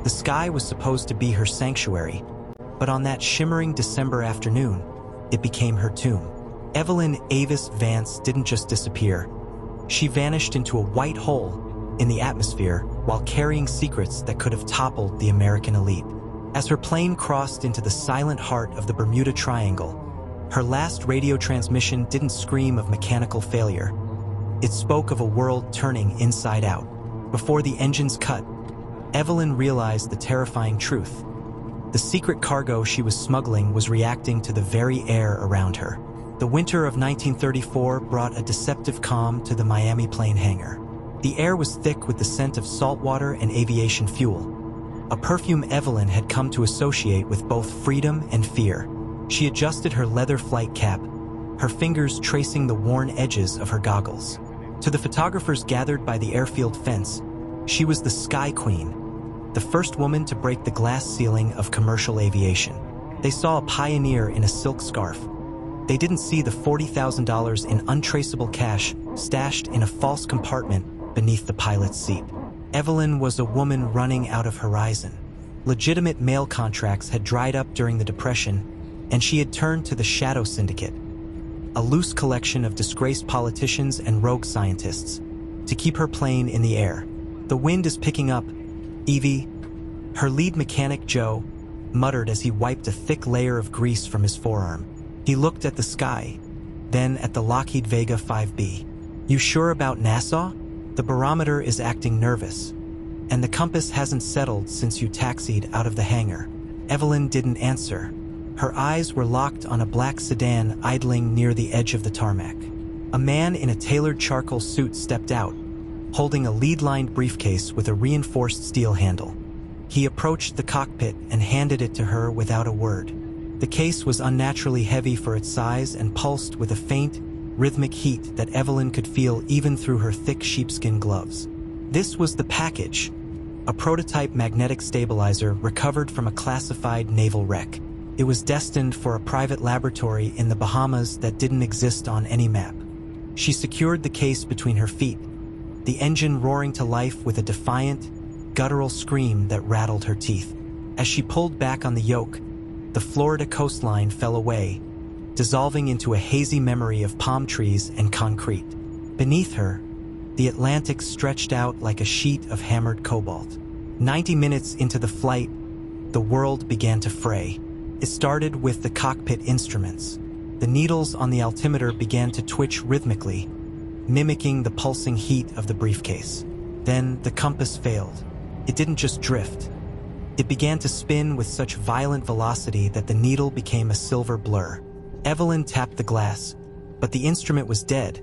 The sky was supposed to be her sanctuary, but on that shimmering December afternoon, it became her tomb. Evelyn Vance didn't just disappear. She vanished into a white hole in the atmosphere while carrying secrets that could have toppled the American elite. As her plane crossed into the silent heart of the Bermuda Triangle, her last radio transmission didn't scream of mechanical failure. It spoke of a world turning inside out. Before the engines cut, Evelyn realized the terrifying truth. The secret cargo she was smuggling was reacting to the very air around her. The winter of 1934 brought a deceptive calm to the Miami plane hangar. The air was thick with the scent of saltwater and aviation fuel, a perfume Evelyn had come to associate with both freedom and fear. She adjusted her leather flight cap, her fingers tracing the worn edges of her goggles. To the photographers gathered by the airfield fence, she was the Sky Queen, the first woman to break the glass ceiling of commercial aviation. They saw a pioneer in a silk scarf. They didn't see the $40,000 in untraceable cash stashed in a false compartment beneath the pilot's seat. Evelyn was a woman running out of horizon. Legitimate mail contracts had dried up during the Depression, and she had turned to the Shadow Syndicate, a loose collection of disgraced politicians and rogue scientists, to keep her plane in the air. "The wind is picking up, Evie," her lead mechanic Joe muttered as he wiped a thick layer of grease from his forearm. He looked at the sky, then at the Lockheed Vega 5B. "You sure about Nassau? The barometer is acting nervous, and the compass hasn't settled since you taxied out of the hangar." Evelyn didn't answer. Her eyes were locked on a black sedan idling near the edge of the tarmac. A man in a tailored charcoal suit stepped out, holding a lead-lined briefcase with a reinforced steel handle. He approached the cockpit and handed it to her without a word. The case was unnaturally heavy for its size and pulsed with a faint, rhythmic heat that Evelyn could feel even through her thick sheepskin gloves. This was the package, a prototype magnetic stabilizer recovered from a classified naval wreck. It was destined for a private laboratory in the Bahamas that didn't exist on any map. She secured the case between her feet, the engine roaring to life with a defiant, guttural scream that rattled her teeth. As she pulled back on the yoke, the Florida coastline fell away, dissolving into a hazy memory of palm trees and concrete. Beneath her, the Atlantic stretched out like a sheet of hammered cobalt. 90 minutes into the flight, the world began to fray. It started with the cockpit instruments. The needles on the altimeter began to twitch rhythmically, mimicking the pulsing heat of the briefcase. Then the compass failed. It didn't just drift. It began to spin with such violent velocity that the needle became a silver blur. Evelyn tapped the glass, but the instrument was dead,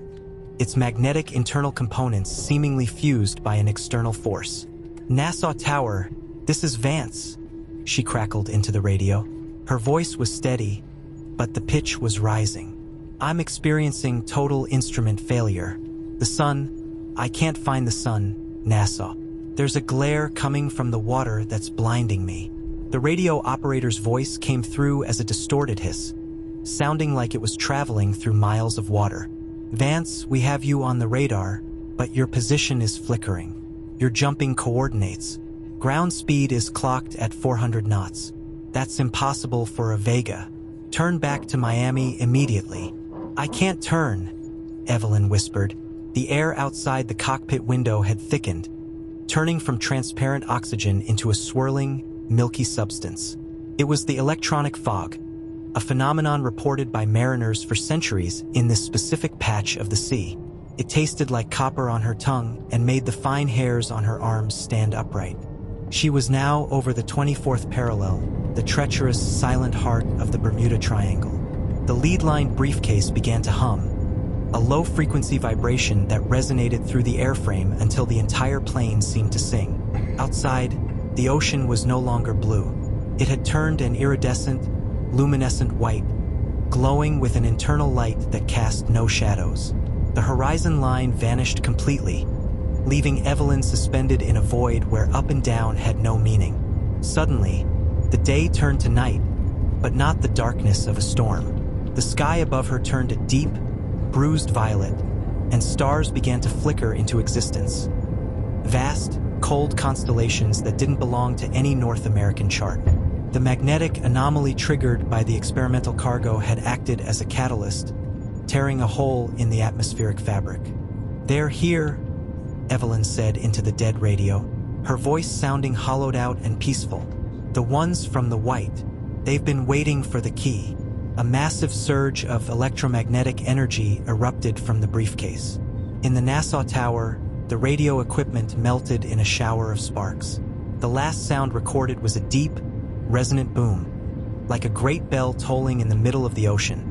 its magnetic internal components seemingly fused by an external force. "Nassau Tower, this is Vance," she crackled into the radio. Her voice was steady, but the pitch was rising. "I'm experiencing total instrument failure. The sun, I can't find the sun, Nassau. There's a glare coming from the water that's blinding me." The radio operator's voice came through as a distorted hiss, sounding like it was traveling through miles of water. "Vance, we have you on the radar, but your position is flickering. You're jumping coordinates. Ground speed is clocked at 400 knots. That's impossible for a Vega. Turn back to Miami immediately." "I can't turn," Evelyn whispered. The air outside the cockpit window had thickened, turning from transparent oxygen into a swirling, milky substance. It was the electronic fog, a phenomenon reported by mariners for centuries in this specific patch of the sea. It tasted like copper on her tongue and made the fine hairs on her arms stand upright. She was now over the 24th parallel, the treacherous, silent heart of the Bermuda Triangle. The lead-lined briefcase began to hum, a low-frequency vibration that resonated through the airframe until the entire plane seemed to sing. Outside, the ocean was no longer blue. It had turned an iridescent, luminescent white, glowing with an internal light that cast no shadows. The horizon line vanished completely, leaving Evelyn suspended in a void where up and down had no meaning. Suddenly, the day turned to night, but not the darkness of a storm. The sky above her turned a deep, bruised violet, and stars began to flicker into existence. Vast, cold constellations that didn't belong to any North American chart. The magnetic anomaly triggered by the experimental cargo had acted as a catalyst, tearing a hole in the atmospheric fabric. "They're here," Evelyn said into the dead radio, her voice sounding hollowed out and peaceful. "The ones from the white. They've been waiting for the key." A massive surge of electromagnetic energy erupted from the briefcase. In the Nassau Tower, the radio equipment melted in a shower of sparks. The last sound recorded was a deep, resonant boom, like a great bell tolling in the middle of the ocean,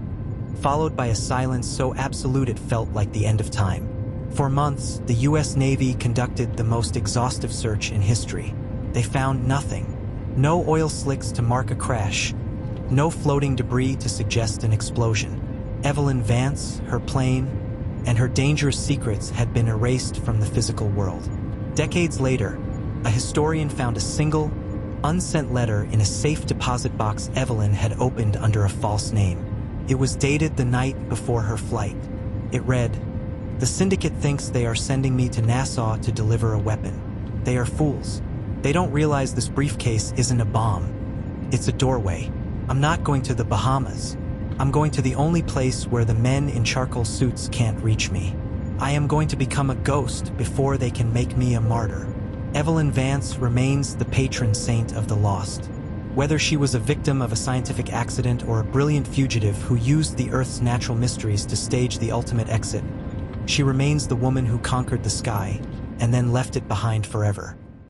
followed by a silence so absolute it felt like the end of time. For months, the U.S. Navy conducted the most exhaustive search in history. They found nothing. No oil slicks to mark a crash. No floating debris to suggest an explosion. Evelyn Vance, her plane, and her dangerous secrets had been erased from the physical world. Decades later, a historian found a single, unsent letter in a safe deposit box Evelyn had opened under a false name. It was dated the night before her flight. It read, "The syndicate thinks they are sending me to Nassau to deliver a weapon. They are fools. They don't realize this briefcase isn't a bomb. It's a doorway. I'm not going to the Bahamas. I'm going to the only place where the men in charcoal suits can't reach me. I am going to become a ghost before they can make me a martyr." Evelyn Vance remains the patron saint of the lost. Whether she was a victim of a scientific accident or a brilliant fugitive who used the Earth's natural mysteries to stage the ultimate exit, she remains the woman who conquered the sky and then left it behind forever.